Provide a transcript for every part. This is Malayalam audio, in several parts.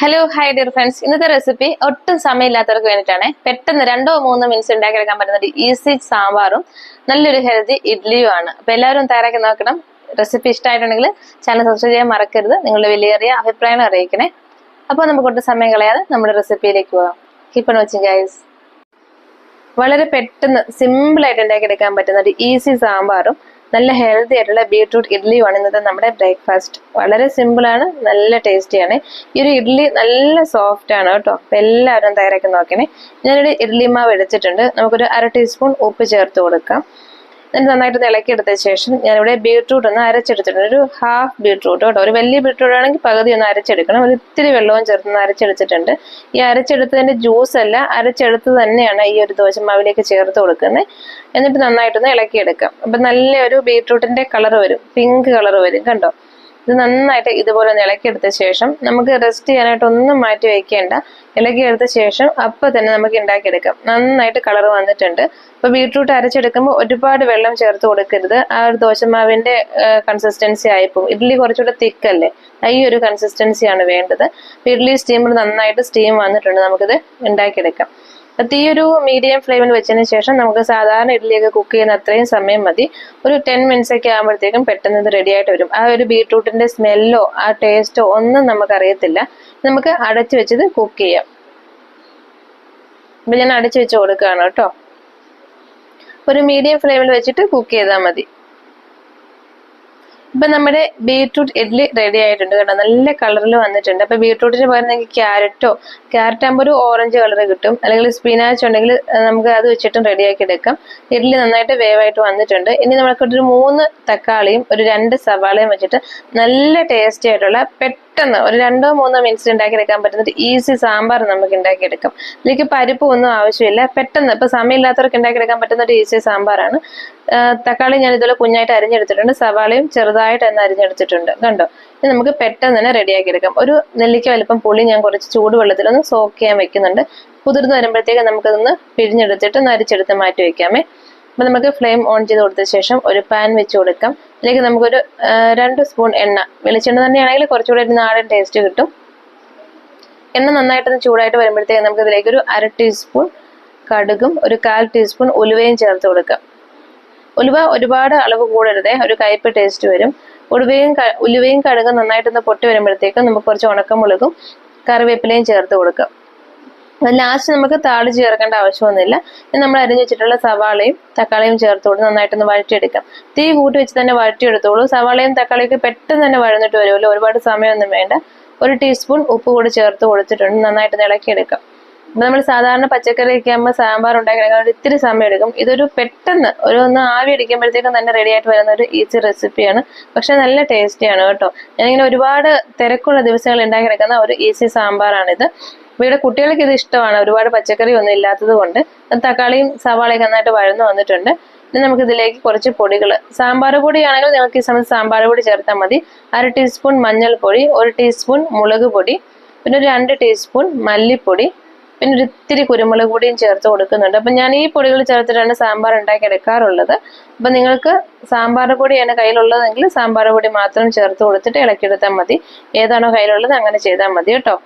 Hello hi dear friends. ഇന്നത്തെ റെസിപ്പി ഒട്ടും സമയമില്ലാത്തവർക്ക് വേണ്ടിയിട്ടാണ്. പെട്ടെന്ന് 2-3 മിനിറ്റ്സ് ഉണ്ടാക്കിയെടുക്കാൻ പറ്റുന്ന ഒരു ഈസി സാമ്പാറും നല്ലൊരു ഹെൽത്തി ഇഡ്ഡലിയുമാണ്. അപ്പൊ എല്ലാവരും തയ്യാറാക്കി നോക്കണം. റെസിപ്പി ഇഷ്ടമായിട്ടുണ്ടെങ്കിൽ ചാനൽ സബ്സ്ക്രൈബ് ചെയ്യാൻ മറക്കരുത്. നിങ്ങളുടെ വിലയേറിയ അഭിപ്രായം അറിയിക്കണേ. അപ്പോൾ നമുക്ക് ഒട്ടും സമയം കളയാതെ നമ്മുടെ റെസിപ്പിയിലേക്ക് പോകാം. Keep on watching guys. വളരെ പെട്ടെന്ന് സിമ്പിൾ ആയിട്ട് ഉണ്ടാക്കിയെടുക്കാൻ പറ്റുന്ന ഒരു ഈസി സാമ്പാറും നല്ല ഹെൽത്തി ആയിട്ടുള്ള ബീട്രൂട്ട് ഇഡ്ഡലിയുമാണ് ഇന്നത്തെ നമ്മുടെ ബ്രേക്ക്ഫാസ്റ്റ്. വളരെ സിമ്പിൾ ആണ്, നല്ല ടേസ്റ്റിയാണ്. ഈ ഒരു ഇഡ്ഡലി നല്ല സോഫ്റ്റ് ആണ് കേട്ടോ. അപ്പൊ എല്ലാവരും തയ്യാറാക്കി നോക്കണേ. ഞാനൊരു ഇഡ്ഡലി മാവ് എടുത്തിട്ടുണ്ട്. നമുക്കൊരു 1/2 ടീസ്പൂൺ ഉപ്പ് ചേർത്ത് കൊടുക്കാം. എന്നിട്ട് നന്നായിട്ട് ഇളക്കിയെടുത്ത ശേഷം ഞാനിവിടെ ബീട്രൂട്ട് ഒന്ന് അരച്ചെടുത്തിട്ടുണ്ട്. ഒരു ഹാഫ് ബീട്രൂട്ട് കേട്ടോ. ഒരു വലിയ ബീട്രൂട്ട് ആണെങ്കിൽ പകുതി ഒന്ന് അരച്ചെടുക്കണം. ഒരു ഇത്തിരി വെള്ളവും ചേർത്ത് അരച്ചെടുത്തിട്ടുണ്ട്. ഈ അരച്ചെടുത്തതിന്റെ ജ്യൂസ് അല്ല, അരച്ചെടുത്ത് തന്നെയാണ് ഈ ഒരു ദോശമാവിലേക്ക് ചേർത്ത് കൊടുക്കുന്നത്. എന്നിട്ട് നന്നായിട്ടൊന്ന് ഇളക്കിയെടുക്കാം. അപ്പൊ നല്ലൊരു ബീട്രൂട്ടിന്റെ കളർ വരും, പിങ്ക് കളർ വരും കണ്ടോ. ഇത് നന്നായിട്ട് ഇതുപോലെ ഒന്ന് ഇളക്കിയെടുത്ത ശേഷം നമുക്ക് റെസ്റ്റ് ചെയ്യാനായിട്ട് ഒന്നും മാറ്റി വെക്കേണ്ട. ഇളക്കിയെടുത്ത ശേഷം അപ്പൊ തന്നെ നമുക്ക് ഉണ്ടാക്കിയെടുക്കാം. നന്നായിട്ട് കളർ വന്നിട്ടുണ്ട്. അപ്പൊ ബീട്രൂട്ട് അരച്ചെടുക്കുമ്പോൾ ഒരുപാട് വെള്ളം ചേർത്ത് കൊടുക്കരുത്. ആ ഒരു ദോശമാവിന്റെ കൺസിസ്റ്റൻസി ആയിപ്പോവും. ഇഡ്ഡലി കുറച്ചുകൂടെ തിക്കല്ലേ, ഈ ഒരു കൺസിസ്റ്റൻസിയാണ് വേണ്ടത്. ഇഡ്ഡലി സ്റ്റീമർ നന്നായിട്ട് സ്റ്റീം വന്നിട്ടുണ്ട്. നമുക്കിത് ഉണ്ടാക്കിയെടുക്കാം. തീ ഒരു മീഡിയം ഫ്ലെയിമിൽ വെച്ചതിന് ശേഷം നമുക്ക് സാധാരണ ഇഡ്ഡലിയൊക്കെ കുക്ക് ചെയ്യുന്ന അത്രയും സമയം മതി. ഒരു 10 മിനിറ്റ്സ് ഒക്കെ ആകുമ്പോഴത്തേക്കും പെട്ടെന്ന് ഇത് റെഡി ആയിട്ട് വരും. ആ ഒരു ബീട്രൂട്ടിന്റെ സ്മെല്ലോ ആ ടേസ്റ്റോ ഒന്നും നമുക്ക് അറിയത്തില്ല. നമുക്ക് അടച്ചു വെച്ചത് കുക്ക് ചെയ്യാം. അപ്പൊ ഞാൻ അടച്ചു വെച്ച് കൊടുക്കുകയാണ് കേട്ടോ. ഒരു മീഡിയം ഫ്ലെയിമിൽ വെച്ചിട്ട് കുക്ക് ചെയ്താൽ മതി. ഇപ്പൊ നമ്മുടെ ബീട്രൂട്ട് ഇഡ്ഡലി റെഡി ആയിട്ടുണ്ട് കേട്ടോ. നല്ല കളറിൽ വന്നിട്ടുണ്ട്. അപ്പൊ ബീട്രൂട്ടിന് പകരം നിങ്ങൾക്ക് ക്യാരറ്റ് ആകുമ്പോൾ ഒരു ഓറഞ്ച് കളർ കിട്ടും. അല്ലെങ്കിൽ സ്പിനാച്ച് ഉണ്ടെങ്കിൽ നമുക്ക് അത് വെച്ചിട്ടും റെഡിയാക്കി എടുക്കാം. ഇഡ്ഡലി നന്നായിട്ട് വേവായിട്ട് വന്നിട്ടുണ്ട്. ഇനി നമുക്കൊരു 3 തക്കാളിയും ഒരു 2 സവാളയും വെച്ചിട്ട് നല്ല ടേസ്റ്റി ആയിട്ടുള്ള പെട്ടെന്ന് ഒരു 2-3 മിനിറ്റ്സ് ഉണ്ടാക്കിയെടുക്കാൻ പറ്റുന്ന ഒരു ഈസി സാമ്പാർ നമുക്ക് ഉണ്ടാക്കിയെടുക്കാം. ഇതിലേക്ക് പരിപ്പ് ഒന്നും ആവശ്യമില്ല. പെട്ടെന്ന് ഇപ്പൊ സമയമില്ലാത്തവർക്ക് ഉണ്ടാക്കിയെടുക്കാൻ പറ്റുന്ന ഒരു ഈസി സാമ്പാറാണ്. തക്കാളി ഞാൻ ഇതുപോലെ കുഞ്ഞായിട്ട് അരിഞ്ഞെടുത്തിട്ടുണ്ട്. സവാളയും ചെറുതായിട്ട് തന്നെ അരിഞ്ഞെടുത്തിട്ടുണ്ട് കണ്ടോ. ഇത് നമുക്ക് പെട്ടെന്ന് തന്നെ റെഡിയാക്കി എടുക്കാം. ഒരു നെല്ലിക്ക വലിപ്പം പുളി ഞാൻ കുറച്ച് ചൂടുവെള്ളത്തിലൊന്ന് സോക്ക് ചെയ്യാൻ വെക്കുന്നുണ്ട്. കുതിർന്ന് വരുമ്പോഴത്തേക്ക് നമുക്കതൊന്ന് പിഴിഞ്ഞെടുത്തിട്ട് നരിച്ചെടുത്ത് മാറ്റി വെക്കാമേ. അപ്പൊ നമുക്ക് ഫ്ലെയിം ഓൺ ചെയ്ത് കൊടുത്ത ശേഷം ഒരു പാൻ വെച്ച് കൊടുക്കാം. അതിലേക്ക് നമുക്കൊരു 2 സ്പൂൺ എണ്ണ, വെളിച്ചെണ്ണ തന്നെയാണെങ്കിൽ കുറച്ചുകൂടി ഒരു നാടൻ ടേസ്റ്റ് കിട്ടും. എണ്ണ നന്നായിട്ടൊന്ന് ചൂടായിട്ട് വരുമ്പോഴത്തേക്ക് നമുക്ക് ഇതിലേക്ക് ഒരു 1/2 ടീസ്പൂൺ കടുകും ഒരു 1/4 ടീസ്പൂൺ ഉലുവയും ചേർത്ത് കൊടുക്കാം. ഉലുവ ഒരുപാട് അളവ് കൂടരുതേ, ഒരു കയ്പ് ടേസ്റ്റ് വരും. ഉലുവയും കടുകും നന്നായിട്ടൊന്ന് പൊട്ടി വരുമ്പോഴത്തേക്കും നമുക്ക് കുറച്ച് ഉണക്കമുളകും കറിവേപ്പിലയും ചേർത്ത് കൊടുക്കാം. ലാസ്റ്റ് നമുക്ക് താളിച്ച് ചേർക്കേണ്ട ആവശ്യമൊന്നുമില്ല. നമ്മൾ അരിഞ്ഞു വെച്ചിട്ടുള്ള സവാളയും തക്കാളിയും ചേർത്ത് കൊടുത്ത് നന്നായിട്ടൊന്ന് വഴറ്റിയെടുക്കാം. തീ കൂട്ടി വെച്ച് തന്നെ വഴറ്റിയെടുത്തോളൂ. സവാളയും തക്കാളിയൊക്കെ പെട്ടെന്ന് തന്നെ വഴന്നിട്ട് വരുമല്ലോ, ഒരുപാട് സമയമൊന്നും വേണ്ട. 1 ടീസ്പൂൺ ഉപ്പ് കൂടി ചേർത്ത് കൊടുത്തിട്ടുണ്ട്. നന്നായിട്ട് ഇളക്കിയെടുക്കാം. അപ്പൊ നമ്മൾ സാധാരണ പച്ചക്കറി ഒക്കെ ആകുമ്പോൾ സാമ്പാർ ഉണ്ടാക്കിയെടുക്കാൻ ഒരു ഇത്തിരി സമയം എടുക്കും. ഇതൊരു പെട്ടെന്ന് ഒന്ന് ആവി അടിക്കുമ്പോഴത്തേക്കും തന്നെ റെഡി ആയിട്ട് വരുന്ന ഒരു ഈസി റെസിപ്പിയാണ്. പക്ഷെ നല്ല ടേസ്റ്റിയാണ് കേട്ടോ. ഞാനിങ്ങനെ ഒരുപാട് തിരക്കുള്ള ദിവസങ്ങൾ ഉണ്ടാക്കിയെടുക്കുന്ന ഒരു ഈസി സാമ്പാറാണിത്. ഇവിടെ കുട്ടികൾക്ക് ഇത് ഇഷ്ടമാണ്, ഒരുപാട് പച്ചക്കറി ഒന്നും ഇല്ലാത്തത് കൊണ്ട്. തക്കാളിയും സവാളയും നന്നായിട്ട് വഴന്നു വന്നിട്ടുണ്ട്. ഇനി നമുക്ക് ഇതിലേക്ക് കുറച്ച് പൊടികൾ, സാമ്പാർ പൊടിയാണെങ്കിൽ നിങ്ങൾക്ക് ഈ സമയത്ത് സാമ്പാർ പൊടി ചേർത്താൽ മതി. 1/2 ടീസ്പൂൺ മഞ്ഞൾപ്പൊടി, 1 ടീസ്പൂൺ മുളക് പൊടി, പിന്നെ ഒരു 2 ടീസ്പൂൺ മല്ലിപ്പൊടി, പിന്നെ ഒരു ഇത്തിരി കുരുമുളക് പൊടിയും ചേർത്ത് കൊടുക്കുന്നുണ്ട്. അപ്പൊ ഞാൻ ഈ പൊടികൾ ചേർത്തിട്ടാണ് സാമ്പാർ ഉണ്ടാക്കി എടുക്കാറുള്ളത്. അപ്പൊ നിങ്ങൾക്ക് സാമ്പാർ പൊടിയാണ് കയ്യിലുള്ളതെങ്കിൽ സാമ്പാർ പൊടി മാത്രം ചേർത്ത് കൊടുത്തിട്ട് ഇളക്കിയെടുത്താൽ മതി. ഏതാണോ കയ്യിലുള്ളത് അങ്ങനെ ചെയ്താൽ മതി കേട്ടോ.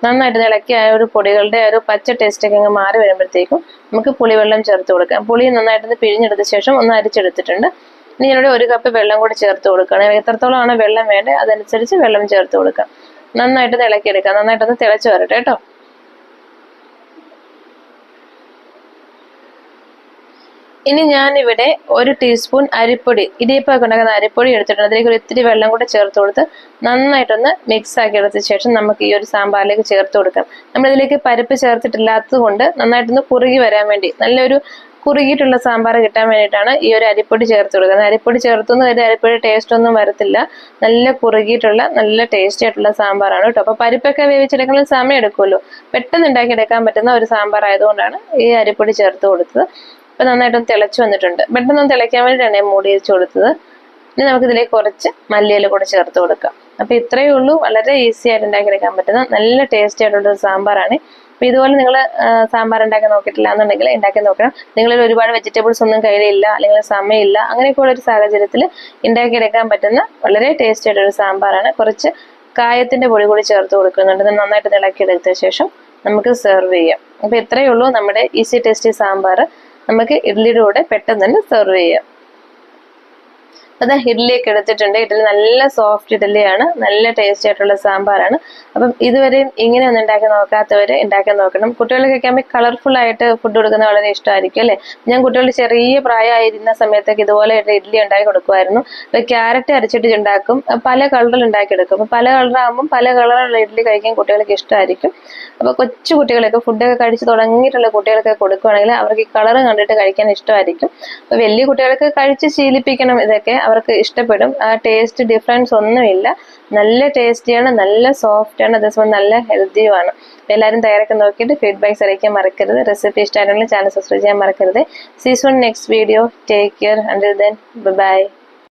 നന്നായിട്ട് ഇളക്കി ആ ഒരു പൊടികളുടെ ഒരു പച്ച ടേസ്റ്റ് ഒക്കെ മാറി വരുമ്പോഴത്തേക്കും നമുക്ക് പുളിവെള്ളം ചേർത്ത് കൊടുക്കാം. പുളി നന്നായിട്ടൊന്ന് പിഴിഞ്ഞെടുത്ത ശേഷം ഒന്ന് അരിച്ചെടുത്തിട്ടുണ്ട്. ഇനി ഞാനിവിടെ 1 കപ്പ് വെള്ളം കൂടി ചേർത്ത് കൊടുക്കണം. എത്രത്തോളമാണ് വെള്ളം വേണ്ടത് അതനുസരിച്ച് വെള്ളം ചേർത്ത് കൊടുക്കാം. നന്നായിട്ട് ഇളക്കിയെടുക്കാം. നന്നായിട്ടൊന്ന് തിളച്ച് വരട്ടെ കേട്ടോ. ഇനി ഞാനിവിടെ 1 ടീസ്പൂൺ അരിപ്പൊടി, ഇടിയപ്പമൊക്കെ ഉണ്ടാക്കുന്ന അരിപ്പൊടി എടുത്തിട്ടുണ്ട്. അതിലേക്ക് ഒരു ഇത്തിരി വെള്ളം കൂടെ ചേർത്ത് കൊടുത്ത് നന്നായിട്ടൊന്ന് മിക്സ് ആക്കി എടുത്ത ശേഷം നമുക്ക് ഈ ഒരു സാമ്പാറിലേക്ക് ചേർത്ത് കൊടുക്കാം. നമ്മളിതിലേക്ക് പരിപ്പ് ചേർത്തിട്ടില്ലാത്തത് കൊണ്ട് നന്നായിട്ടൊന്ന് കുറുകി വരാൻ വേണ്ടി, നല്ലൊരു കുറുകിയിട്ടുള്ള സാമ്പാർ കിട്ടാൻ വേണ്ടിയിട്ടാണ് ഈ ഒരു അരിപ്പൊടി ചേർത്ത് കൊടുക്കുന്നത്. അരിപ്പൊടി ചേർത്തൊന്നും ഒരു അരിപ്പൊടി ടേസ്റ്റ് ഒന്നും വരത്തില്ല. നല്ല കുറുകിയിട്ടുള്ള നല്ല ടേസ്റ്റി ആയിട്ടുള്ള സാമ്പാറാണ് കേട്ടോ. അപ്പൊ പരിപ്പൊക്കെ വേവിച്ചെടുക്കുന്ന സമയം എടുക്കുമല്ലോ, പെട്ടെന്ന് ഉണ്ടാക്കിയെടുക്കാൻ പറ്റുന്ന ഒരു സാമ്പാർ ആയതുകൊണ്ടാണ് ഈ അരിപ്പൊടി ചേർത്ത് കൊടുത്തത്. അപ്പൊ നന്നായിട്ടൊന്ന് തിളച്ചു വന്നിട്ടുണ്ട്. പെട്ടെന്ന് തിളയ്ക്കാൻ വേണ്ടിയിട്ടാണ് ഞാൻ മൂടി വെച്ച് കൊടുത്തത്. ഇനി നമുക്ക് ഇതിലേക്ക് കുറച്ച് മല്ലിയില കൂടെ ചേർത്ത് കൊടുക്കാം. അപ്പൊ ഇത്രയേ ഉള്ളൂ, വളരെ ഈസി ആയിട്ട് ഉണ്ടാക്കിയെടുക്കാൻ പറ്റുന്ന നല്ല ടേസ്റ്റി ആയിട്ടുള്ള ഒരു സാമ്പാറാണ്. അപ്പൊ ഇതുപോലെ നിങ്ങൾ സാമ്പാർ ഉണ്ടാക്കി നോക്കിയിട്ടില്ല എന്നുണ്ടെങ്കിൽ ഉണ്ടാക്കി നോക്കണം. നിങ്ങളിൽ ഒരുപാട് വെജിറ്റബിൾസ് ഒന്നും കയ്യിലില്ല, അല്ലെങ്കിൽ സമയമില്ല, അങ്ങനെയൊക്കെയുള്ള ഒരു സാഹചര്യത്തിൽ ഉണ്ടാക്കിയെടുക്കാൻ പറ്റുന്ന വളരെ ടേസ്റ്റി ആയിട്ടൊരു സാമ്പാറാണ്. കുറച്ച് കായത്തിന്റെ പൊടി കൂടി ചേർത്ത് കൊടുക്കുന്നുണ്ട്. നന്നായിട്ട് ഇളക്കി എടുത്ത ശേഷം നമുക്ക് സെർവ് ചെയ്യാം. അപ്പൊ ഇത്രയേ ഉള്ളൂ നമ്മുടെ ഈസി ടേസ്റ്റി സാമ്പാർ. നമുക്ക് ഇഡ്ഡലിയുടെ കൂടെ പെട്ടെന്ന് തന്നെ സെർവ് ചെയ്യാം. അത് ഇഡ്ഡലിയൊക്കെ എടുത്തിട്ടുണ്ട്. ഇഡ്ഡലി നല്ല സോഫ്റ്റ് ഇഡ്ഡലിയാണ്, നല്ല ടേസ്റ്റി ആയിട്ടുള്ള സാമ്പാറാണ്. അപ്പം ഇതുവരെയും ഇങ്ങനെ ഒന്ന് ഉണ്ടാക്കി നോക്കാത്തവര് ഉണ്ടാക്കി നോക്കണം. കുട്ടികൾക്കൊക്കെ ആകുമ്പോൾ കളർഫുൾ ആയിട്ട് ഫുഡ് കൊടുക്കുന്നത് വളരെ ഇഷ്ടമായിരിക്കും അല്ലേ. ഞാൻ കുട്ടികളുടെ ചെറിയ പ്രായമായിരുന്ന സമയത്തൊക്കെ ഇതുപോലെ ഇഡ്ഡലി ഉണ്ടാക്കി കൊടുക്കുമായിരുന്നു. അപ്പൊ ക്യാരറ്റ് അരച്ചിട്ട് ഉണ്ടാക്കും, പല കളറിൽ ഉണ്ടാക്കിയെടുക്കും. അപ്പൊ പല കളറാകുമ്പോൾ പല കളറുള്ള ഇഡ്ഡലി കഴിക്കാൻ കുട്ടികൾക്ക് ഇഷ്ടമായിരിക്കും. അപ്പൊ കൊച്ചു കുട്ടികളൊക്കെ ഫുഡൊക്കെ കഴിച്ച് തുടങ്ങിയിട്ടുള്ള കുട്ടികൾക്ക് കൊടുക്കുകയാണെങ്കിൽ അവർക്ക് ഈ കളർ കണ്ടിട്ട് കഴിക്കാൻ ഇഷ്ടമായിരിക്കും. അപ്പൊ വലിയ കുട്ടികൾക്ക് കഴിച്ച് ശീലിപ്പിക്കണം. ഇതൊക്കെ അവർക്ക് ഇഷ്ടപ്പെടും. ആ ടേസ്റ്റ് ഡിഫറൻസ് ഒന്നുമില്ല. നല്ല ടേസ്റ്റിയാണ്, നല്ല സോഫ്റ്റ് ആണ്, അതേസമയം നല്ല ഹെൽത്തിയുമാണ്. എല്ലാവരും തയ്യാറാക്കി നോക്കിയിട്ട് ഫീഡ്ബാക്ക്സ് അറിയിക്കാൻ മറക്കരുത്. റെസിപ്പി ഇഷ്ടമാണെങ്കിൽ ചാനൽ സബ്സ്ക്രൈബ് ചെയ്യാൻ മറക്കരുത്. See you soon next video. Take care. Until then by.